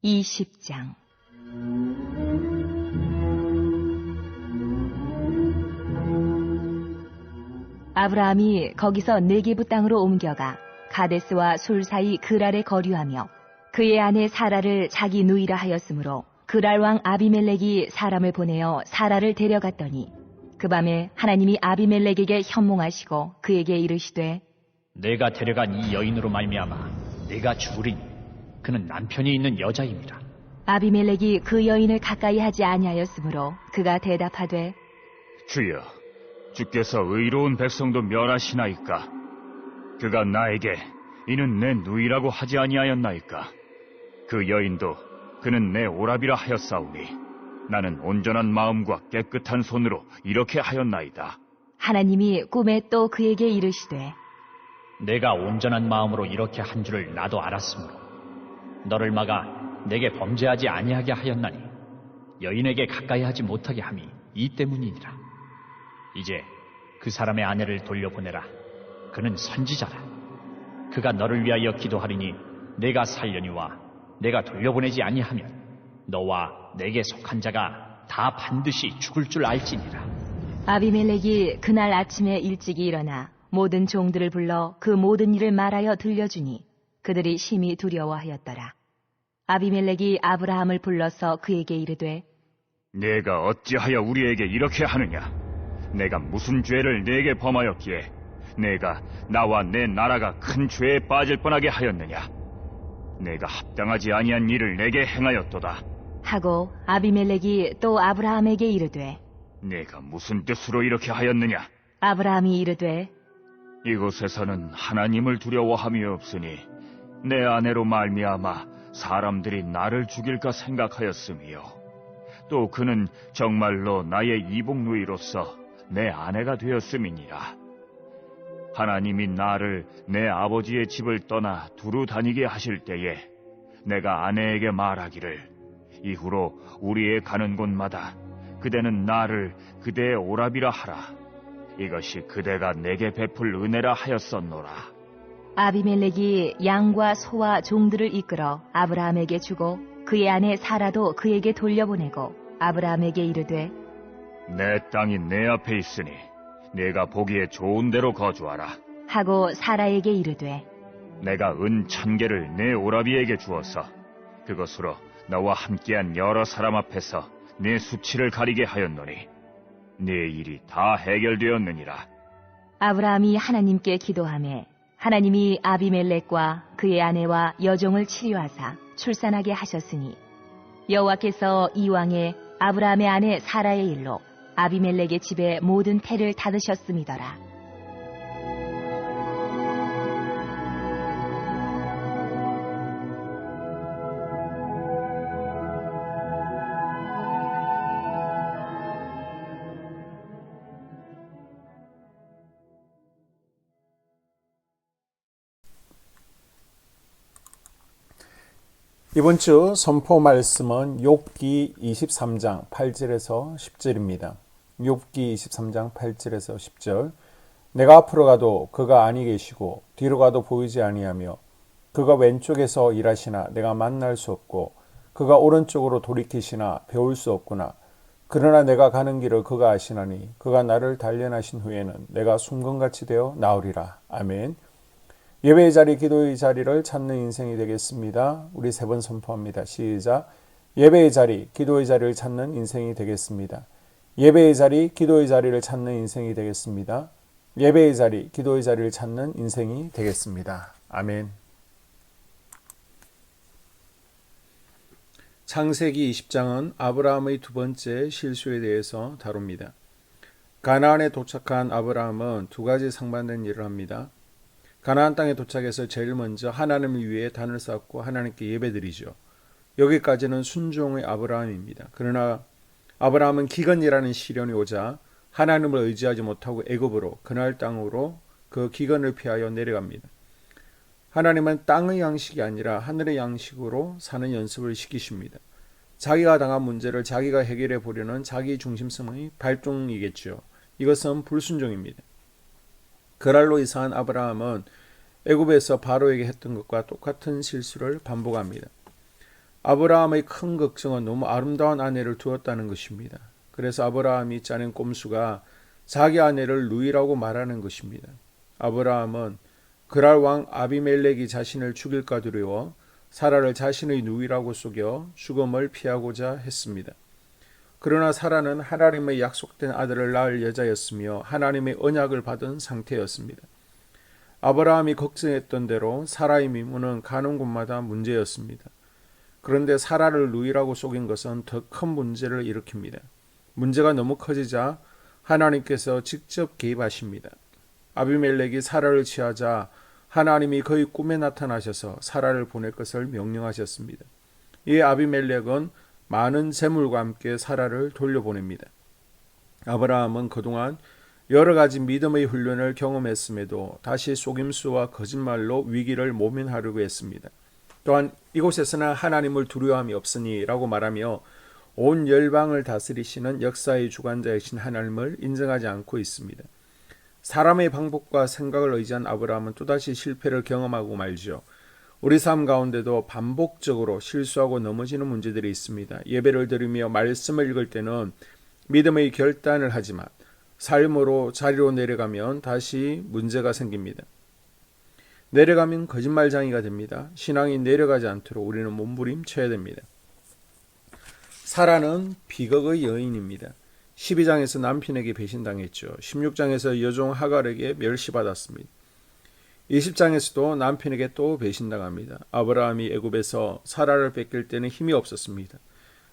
20장. 아브라함이 거기서 네게부 땅으로 옮겨가 가데스와 술 사이 그랄에 거류하며 그의 아내 사라를 자기 누이라 하였으므로 그랄 왕 아비멜렉이 사람을 보내어 사라를 데려갔더니 그 밤에 하나님이 아비멜렉에게 현몽하시고 그에게 이르시되 내가 데려간 이 여인으로 말미암아 내가 죽으리니 그는 남편이 있는 여자임이라. 아비멜렉이 그 여인을 가까이 하지 아니하였으므로 그가 대답하되 주여, 주께서 의로운 백성도 멸하시나이까? 그가 나에게 이는 내 누이라고 하지 아니하였나이까? 그 여인도 그는 내 오라비라 하였사오니 나는 온전한 마음과 깨끗한 손으로 이렇게 하였나이다. 하나님이 꿈에 또 그에게 이르시되 내가 온전한 마음으로 이렇게 한 줄을 나도 알았으므로 너를 막아 내게 범죄하지 아니하게 하였나니 여인에게 가까이 하지 못하게 함이 이 때문이니라. 이제 그 사람의 아내를 돌려보내라. 그는 선지자라. 그가 너를 위하여 기도하리니 내가 살려니와 내가 돌려보내지 아니하면 너와 내게 속한 자가 다 반드시 죽을 줄 알지니라. 아비멜렉이 그날 아침에 일찍이 일어나 모든 종들을 불러 그 모든 일을 말하여 들려주니 그들이 심히 두려워하였더라. 아비멜렉이 아브라함을 불러서 그에게 이르되 내가 어찌하여 우리에게 이렇게 하느냐? 내가 무슨 죄를 내게 범하였기에 내가 나와 내 나라가 큰 죄에 빠질 뻔하게 하였느냐? 내가 합당하지 아니한 일을 내게 행하였도다. 하고 아비멜렉이 또 아브라함에게 이르되 내가 무슨 뜻으로 이렇게 하였느냐? 아브라함이 이르되 이곳에서는 하나님을 두려워함이 없으니 내 아내로 말미암아 사람들이 나를 죽일까 생각하였으며 또 그는 정말로 나의 이복누이로서 내 아내가 되었음이니라. 하나님이 나를 내 아버지의 집을 떠나 두루 다니게 하실 때에 내가 아내에게 말하기를 이후로 우리의 가는 곳마다 그대는 나를 그대의 오라비라 하라. 이것이 그대가 내게 베풀 은혜라 하였었노라. 아비멜렉이 양과 소와 종들을 이끌어 아브라함에게 주고 그의 아내 사라도 그에게 돌려보내고 아브라함에게 이르되 내 땅이 내 앞에 있으니 내가 보기에 좋은 데로 거주하라. 하고 사라에게 이르되 내가 은 1,000개를 내 오라비에게 주어서 그것으로 너와 함께한 여러 사람 앞에서 내 수치를 가리게 하였노니 네 일이 다 해결되었느니라. 아브라함이 하나님께 기도하매 하나님이 아비멜렉과 그의 아내와 여종을 치료하사 출산하게 하셨으니 여호와께서 이왕에 아브라함의 아내 사라의 일로 아비멜렉의 집에 모든 태를 닫으셨음이더라. 이번 주 선포 말씀은 욥기 23장 8절에서 10절입니다. 욥기 23장 8절에서 10절. 내가 앞으로 가도 그가 아니 계시고 뒤로 가도 보이지 아니하며 그가 왼쪽에서 일하시나 내가 만날 수 없고 그가 오른쪽으로 돌이키시나 배울 수 없구나. 그러나 내가 가는 길을 그가 아시나니 그가 나를 단련하신 후에는 내가 순금같이 되어 나오리라. 아멘. 예배의 자리, 기도의 자리를 찾는 인생이 되겠습니다. 우리 3번 선포합니다. 시작. 예배의 자리, 기도의 자리를 찾는 인생이 되겠습니다. 예배의 자리, 기도의 자리를 찾는 인생이 되겠습니다. 예배의 자리, 기도의 자리를 찾는 인생이 되겠습니다. 아멘. 창세기 20장은 아브라함의 두 번째 실수에 대해서 다룹니다. 가나안에 도착한 아브라함은 두 가지 상반된 일을 합니다. 가나안 땅에 도착해서 제일 먼저 하나님을 위해 단을 쌓고 하나님께 예배드리죠. 여기까지는 순종의 아브라함입니다. 그러나 아브라함은 기근이라는 시련이 오자 하나님을 의지하지 못하고 애굽으로 그날 땅으로 그 기근을 피하여 내려갑니다. 하나님은 땅의 양식이 아니라 하늘의 양식으로 사는 연습을 시키십니다. 자기가 당한 문제를 자기가 해결해 보려는 자기 중심성의 발동이겠죠. 이것은 불순종입니다. 그랄로 이상한 아브라함은 애굽에서 바로에게 했던 것과 똑같은 실수를 반복합니다. 아브라함의 큰 걱정은 너무 아름다운 아내를 두었다는 것입니다. 그래서 아브라함이 짜낸 꼼수가 자기 아내를 누이라고 말하는 것입니다. 아브라함은 그랄 왕 아비멜렉이 자신을 죽일까 두려워 사라를 자신의 누이라고 속여 죽음을 피하고자 했습니다. 그러나 사라는 하나님의 약속된 아들을 낳을 여자였으며 하나님의 언약을 받은 상태였습니다. 아브라함이 걱정했던 대로 사라의 미문은 가는 곳마다 문제였습니다. 그런데 사라를 누이라고 속인 것은 더 큰 문제를 일으킵니다. 문제가 너무 커지자 하나님께서 직접 개입하십니다. 아비멜렉이 사라를 취하자 하나님이 그의 꿈에 나타나셔서 사라를 보낼 것을 명령하셨습니다. 이에 아비멜렉은 많은 재물과 함께 사라를 돌려보냅니다. 아브라함은 그동안 여러 가지 믿음의 훈련을 경험했음에도 다시 속임수와 거짓말로 위기를 모면하려고 했습니다. 또한 이곳에서는 하나님을 두려움이 없으니 라고 말하며 온 열방을 다스리시는 역사의 주관자이신 하나님을 인정하지 않고 있습니다. 사람의 방법과 생각을 의지한 아브라함은 또다시 실패를 경험하고 말죠. 우리 삶 가운데도 반복적으로 실수하고 넘어지는 문제들이 있습니다. 예배를 드리며 말씀을 읽을 때는 믿음의 결단을 하지만 삶으로 자리로 내려가면 다시 문제가 생깁니다. 내려가면 거짓말장이가 됩니다. 신앙이 내려가지 않도록 우리는 몸부림쳐야 됩니다. 사라는 비극의 여인입니다. 12장에서 남편에게 배신당했죠. 16장에서 여종 하갈에게 멸시받았습니다. 20장에서도 남편에게 또 배신당합니다. 아브라함이 애굽에서 사라를 뺏길 때는 힘이 없었습니다.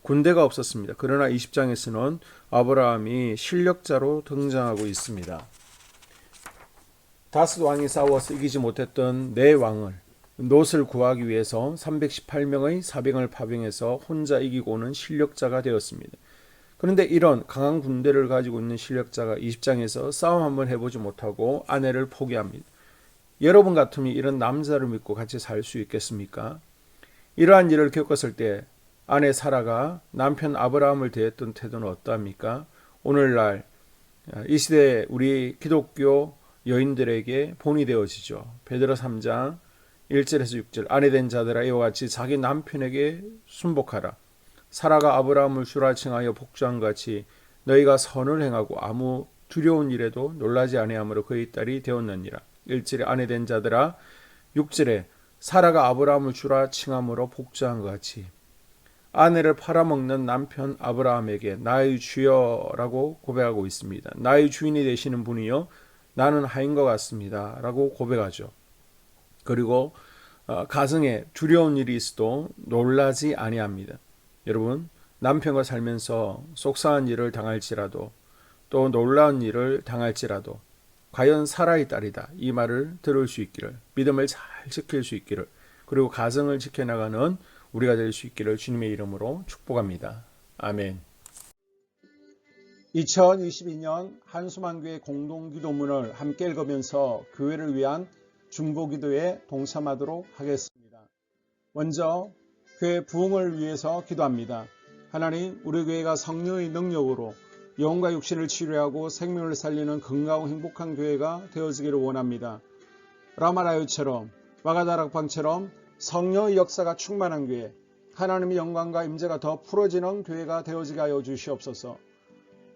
군대가 없었습니다. 그러나 20장에서는 아브라함이 실력자로 등장하고 있습니다. 다섯 왕이 싸워서 이기지 못했던 네 왕을 롯을 구하기 위해서 318명의 사병을 파병해서 혼자 이기고 오는 실력자가 되었습니다. 그런데 이런 강한 군대를 가지고 있는 실력자가 20장에서 싸움 한번 해보지 못하고 아내를 포기합니다. 여러분 같으면 이런 남자를 믿고 같이 살 수 있겠습니까? 이러한 일을 겪었을 때 아내 사라가 남편 아브라함을 대했던 태도는 어떠합니까? 오늘날 이 시대에 우리 기독교 여인들에게 본이 되어지죠. 베드로 3장 1절에서 6절 아내된 자들아 이와 같이 자기 남편에게 순복하라. 사라가 아브라함을 주라 칭하여 복주한 같이 너희가 선을 행하고 아무 두려운 일에도 놀라지 아니하므로 그의 딸이 되었느니라. 1절에 아내된 자들아 6절에 사라가 아브라함을 주라 칭함으로 복주한 것 같이 아내를 팔아먹는 남편 아브라함에게 나의 주여라고 고백하고 있습니다. 나의 주인이 되시는 분이요 나는 하인 것 같습니다 라고 고백하죠. 그리고 가정에 두려운 일이 있어도 놀라지 아니합니다. 여러분 남편과 살면서 속상한 일을 당할지라도 또 놀라운 일을 당할지라도 과연 사라의 딸이다 이 말을 들을 수 있기를 믿음을 잘 지킬 수 있기를 그리고 가정을 지켜나가는 우리가 될 수 있기를 주님의 이름으로 축복합니다. 아멘. 2022년 한수만교회 공동기도문을 함께 읽으면서 교회를 위한 중보기도에 동참하도록 하겠습니다. 먼저 교회 부흥을 위해서 기도합니다. 하나님, 우리 교회가 성령의 능력으로 영과 육신을 치료하고 생명을 살리는 건강하고 행복한 교회가 되어지기를 원합니다. 라마라요처럼 와가다락방처럼 성령의 역사가 충만한 교회, 하나님의 영광과 임재가 더 풀어지는 교회가 되어지게 하여 주시옵소서.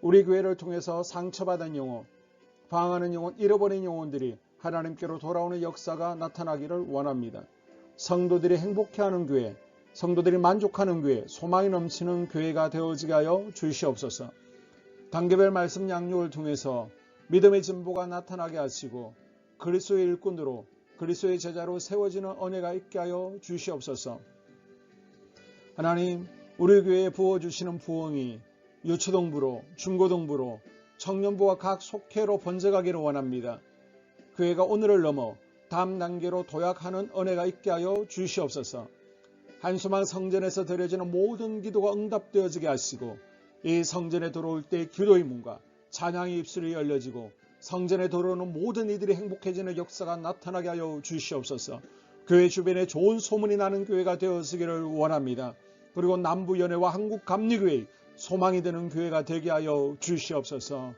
우리 교회를 통해서 상처받은 영혼, 방황하는 영혼, 잃어버린 영혼들이 하나님께로 돌아오는 역사가 나타나기를 원합니다. 성도들이 행복해하는 교회, 성도들이 만족하는 교회, 소망이 넘치는 교회가 되어지게 하여 주시옵소서. 단계별 말씀 양육을 통해서 믿음의 진보가 나타나게 하시고 그리스도의 일꾼으로 그리스도의 제자로 세워지는 은혜가 있게 하여 주시옵소서. 하나님, 우리 교회에 부어주시는 부흥이 유초동부로, 중고동부로, 청년부와 각 속회로 번져가기를 원합니다. 교회가 오늘을 넘어 다음 단계로 도약하는 은혜가 있게 하여 주시옵소서. 한수만 성전에서 드려지는 모든 기도가 응답되어지게 하시고 이 성전에 들어올 때 기도의 문과 찬양의 입술이 열려지고 성전에 들어오는 모든 이들이 행복해지는 역사가 나타나게 하여 주시옵소서. 교회 주변에 좋은 소문이 나는 교회가 되어지기를 원합니다. 그리고 남부연회와 한국감리교회 소망이 되는 교회가 되게 하여 주시옵소서.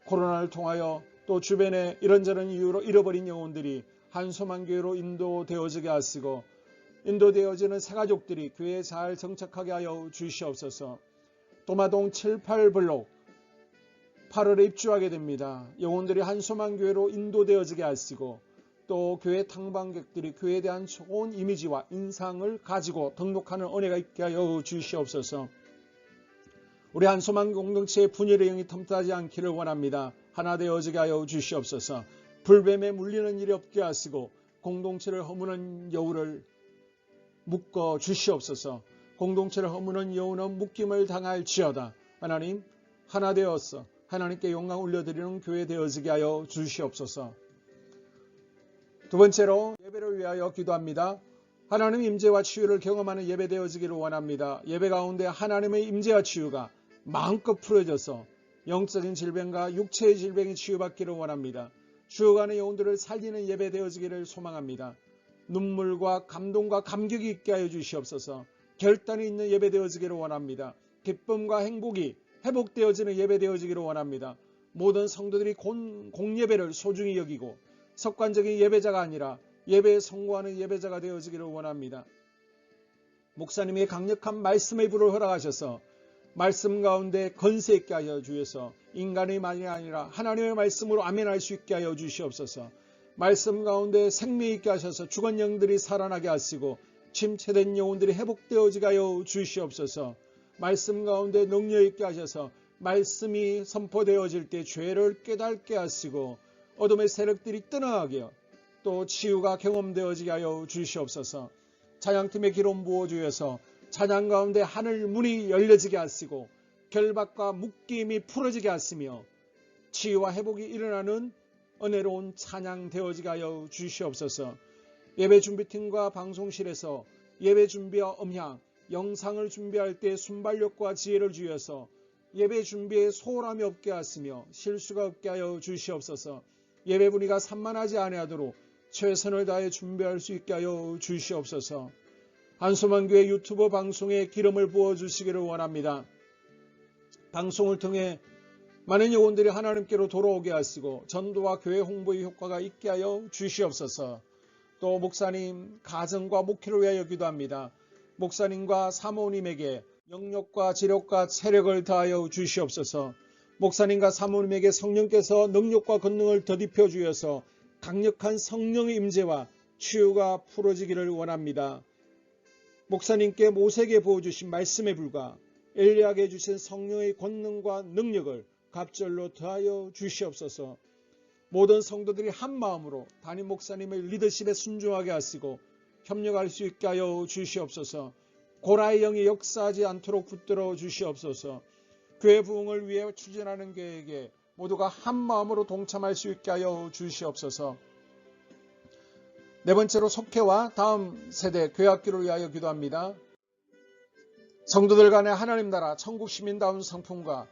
코로나를 통하여 또 주변에 이런저런 이유로 잃어버린 영혼들이 한소만교회로 인도되어지게 하시고 인도되어지는 새가족들이 교회에 잘 정착하게 하여 주시옵소서. 도마동 7, 8블록 8월에 입주하게 됩니다. 영혼들이 한소망교회로 인도되어지게 하시고 또 교회 탕방객들이 교회에 대한 좋은 이미지와 인상을 가지고 등록하는 은혜가 있게 하여 주시옵소서. 우리 한소망 공동체의 분열의 영이 틈타지 않기를 원합니다. 하나 되어지게 하여 주시옵소서. 불뱀에 물리는 일이 없게 하시고 공동체를 허무는 여우를 묶어 주시옵소서. 공동체를 허무는 여우는 묶임을 당할지어다. 하나님 하나 되어서 하나님께 영광 올려드리는 교회 되어지게 하여 주시옵소서. 두 번째로 예배를 위하여 기도합니다. 하나님 임재와 치유를 경험하는 예배 되어지기를 원합니다. 예배 가운데 하나님의 임재와 치유가 마음껏 풀어져서 영적인 질병과 육체의 질병이 치유받기를 원합니다. 죽어가는 영혼들을 살리는 예배 되어지기를 소망합니다. 눈물과 감동과 감격이 있게 하여 주시옵소서. 결단이 있는 예배 되어지기를 원합니다. 기쁨과 행복이 회복되어지는 예배 되어지기를 원합니다. 모든 성도들이 공예배를 소중히 여기고 습관적인 예배자가 아니라 예배에 성공하는 예배자가 되어지기를 원합니다. 목사님의 강력한 말씀의 불을 허락하셔서 말씀 가운데 건세 있게 하여 주셔서 인간의 말이 아니라 하나님의 말씀으로 아멘할 수 있게 하여 주시옵소서. 말씀 가운데 생명 있게 하셔서 죽은 영들이 살아나게 하시고 침체된 영혼들이 회복되어지게 하여 주시옵소서. 말씀 가운데 능력 있게 하셔서 말씀이 선포되어질 때 죄를 깨닫게 하시고 어둠의 세력들이 떠나가게 또 치유가 경험되어지게 하여 주시옵소서. 찬양팀의 기름 부어주셔서 찬양 가운데 하늘 문이 열려지게 하시고 결박과 묶임이 풀어지게 하시며 치유와 회복이 일어나는 은혜로운 찬양 되어지게 하여 주시옵소서. 예배 준비팀과 방송실에서 예배 준비와 음향, 영상을 준비할 때 순발력과 지혜를 주셔서 예배 준비에 소홀함이 없게 하시며 실수가 없게 하여 주시옵소서. 예배 분위기가 산만하지 아니하도록 최선을 다해 준비할 수 있게 하여 주시옵소서. 한소망교회 유튜브 방송에 기름을 부어주시기를 원합니다. 방송을 통해 많은 영혼들이 하나님께로 돌아오게 하시고 전도와 교회 홍보의 효과가 있게 하여 주시옵소서. 또 목사님 가정과 목회를 위하여 기도합니다. 목사님과 사모님에게 영력과 지력과 체력을 다하여 주시옵소서. 목사님과 사모님에게 성령께서 능력과 권능을 더딥혀 주셔서 강력한 성령의 임재와 치유가 풀어지기를 원합니다. 목사님께 모세에게 부어주신 말씀의 불과 엘리야에게 주신 성령의 권능과 능력을 갑절로 더하여 주시옵소서. 모든 성도들이 한 마음으로 담임 목사님의 리더십에 순종하게 하시고 협력할 수 있게 하여 주시옵소서. 고라의 영이 역사하지 않도록 붙들어 주시옵소서. 교회 부흥을 위해 추진하는 교회에게 모두가 한 마음으로 동참할 수 있게 하여 주시옵소서. 네 번째로 속회와 다음 세대 교회학교를 위하여 기도합니다. 성도들 간의 하나님 나라 천국 시민다운 성품과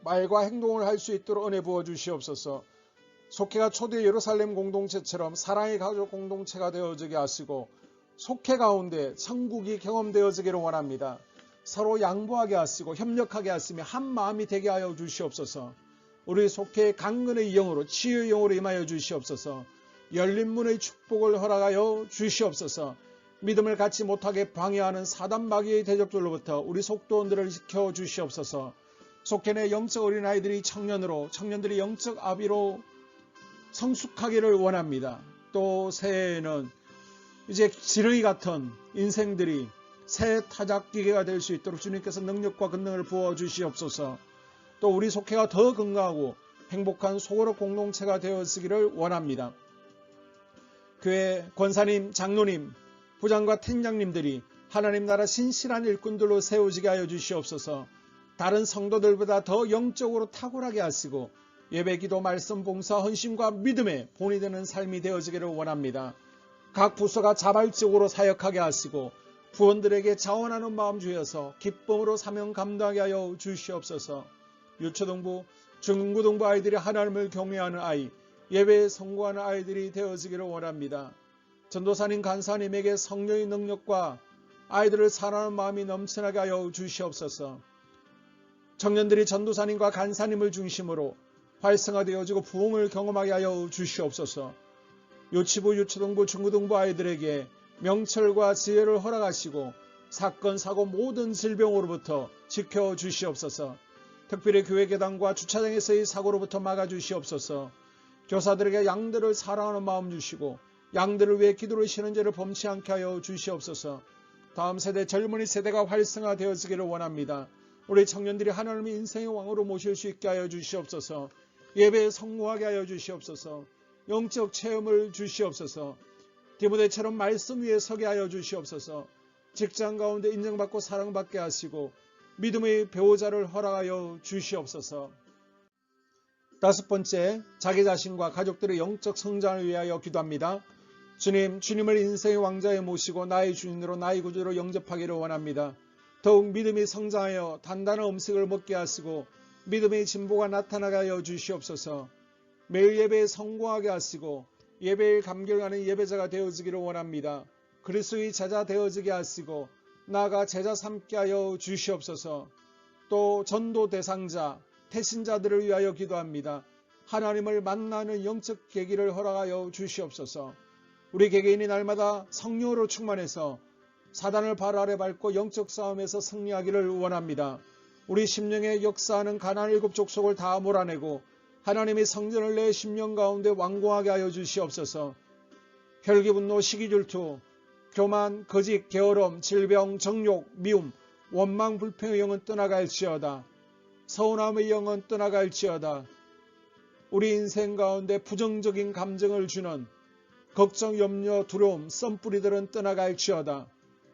말과 행동을 할 수 있도록 은혜 부어 주시옵소서. 속회가 초대 예루살렘 공동체처럼 사랑의 가족 공동체가 되어지게 하시고 속회 가운데 천국이 경험되어지기를 원합니다. 서로 양보하게 하시고 협력하게 하시며 한 마음이 되게 하여 주시옵소서. 우리 속회의 강건의 영으로 치유의 영으로 임하여 주시옵소서. 열린 문의 축복을 허락하여 주시옵소서. 믿음을 갖지 못하게 방해하는 사단 마귀의 대적들로부터 우리 속도원들을 지켜 주시옵소서. 속회 내 영적 어린아이들이 청년들이 영적 아비로 성숙하기를 원합니다. 또 새해에는 이제 지렁이 같은 인생들이 새 타작기계가 될 수 있도록 주님께서 능력과 권능을 부어 주시옵소서. 또 우리 속회가 더 건강하고 행복한 소그룹 공동체가 되었기를 원합니다. 교회 권사님, 장로님, 부장과 팀장님들이 하나님 나라 신실한 일꾼들로 세워지게 하여 주시옵소서. 다른 성도들보다 더 영적으로 탁월하게 하시고 예배, 기도, 말씀, 봉사, 헌신과 믿음의 본이 되는 삶이 되어지기를 원합니다. 각 부서가 자발적으로 사역하게 하시고 부원들에게 자원하는 마음 주셔서 기쁨으로 사명 감당하게 하여 주시옵소서. 유초등부, 중고등부 아이들이 하나님을 경외하는 아이, 예배에 성공하는 아이들이 되어지기를 원합니다. 전도사님, 간사님에게 성령의 능력과 아이들을 사랑하는 마음이 넘쳐나게 하여 주시옵소서. 청년들이 전도사님과 간사님을 중심으로 활성화되어지고 부흥을 경험하게 하여 주시옵소서. 유치부, 유초등부, 중고등부 아이들에게 명철과 지혜를 허락하시고 사건, 사고 모든 질병으로부터 지켜주시옵소서. 특별히 교회 계단과 주차장에서의 사고로부터 막아주시옵소서. 교사들에게 양들을 사랑하는 마음 주시고 양들을 위해 기도를 쉬는 죄를 범치 않게 하여 주시옵소서. 다음 세대 젊은이 세대가 활성화되어지기를 원합니다. 우리 청년들이 하나님의 인생의 왕으로 모실 수 있게 하여 주시옵소서. 예배에 성공하게 하여 주시옵소서. 영적 체험을 주시옵소서. 디모데처럼 말씀 위에 서게 하여 주시옵소서. 직장 가운데 인정받고 사랑받게 하시고 믿음의 배우자를 허락하여 주시옵소서. 다섯 번째, 자기 자신과 가족들의 영적 성장을 위하여 기도합니다. 주님을 인생의 왕자에 모시고 나의 주인으로 나의 구주로 영접하기를 원합니다. 더욱 믿음이 성장하여 단단한 음식을 먹게 하시고 믿음의 진보가 나타나게 하여 주시옵소서. 매일 예배에 성공하게 하시고 예배에 감격하는 예배자가 되어지기를 원합니다. 그리스도의 제자 되어지게 하시고 나아가 제자 삼게 하여 주시옵소서. 또 전도 대상자, 태신자들을 위하여 기도합니다. 하나님을 만나는 영적 계기를 허락하여 주시옵소서. 우리 개개인이 날마다 성령으로 충만해서 사단을 발 아래 밟고 영적 싸움에서 승리하기를 원합니다. 우리 심령에 역사하는 가나안 7 족속을 다 몰아내고 하나님의 성전을 내 심령 가운데 완공하게 하여 주시옵소서. 혈기, 분노, 시기, 질투, 교만, 거짓, 게으름, 질병, 정욕, 미움, 원망, 불평의 영은 떠나갈지어다. 서운함의 영은 떠나갈지어다. 우리 인생 가운데 부정적인 감정을 주는 걱정, 염려, 두려움, 썸뿌리들은 떠나갈지어다.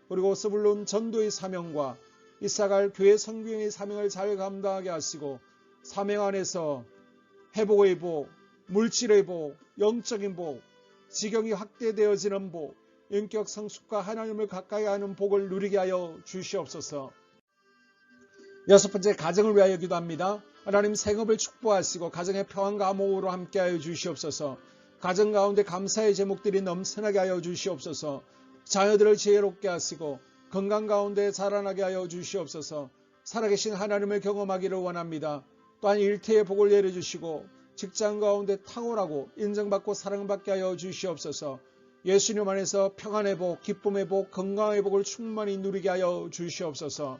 그리고 스불론 전도의 사명과 이사갈 교회 선교의 사명을 잘 감당하게 하시고 사명 안에서 회복의 복, 물질의 복, 영적인 복, 지경이 확대되어지는 복, 인격 성숙과 하나님을 가까이 하는 복을 누리게 하여 주시옵소서. 여섯 번째, 가정을 위하여 기도합니다. 하나님 생업을 축복하시고 가정의 평안과 암호로 함께하여 주시옵소서. 가정 가운데 감사의 제목들이 넘쳐나게 하여 주시옵소서. 자녀들을 지혜롭게 하시고 건강 가운데 자라나게 하여 주시옵소서. 살아계신 하나님을 경험하기를 원합니다. 또한 일태의 복을 내려주시고 직장 가운데 탁월하고 인정받고 사랑받게 하여 주시옵소서. 예수님 안에서 평안의 복, 기쁨의 복, 건강의 복을 충만히 누리게 하여 주시옵소서.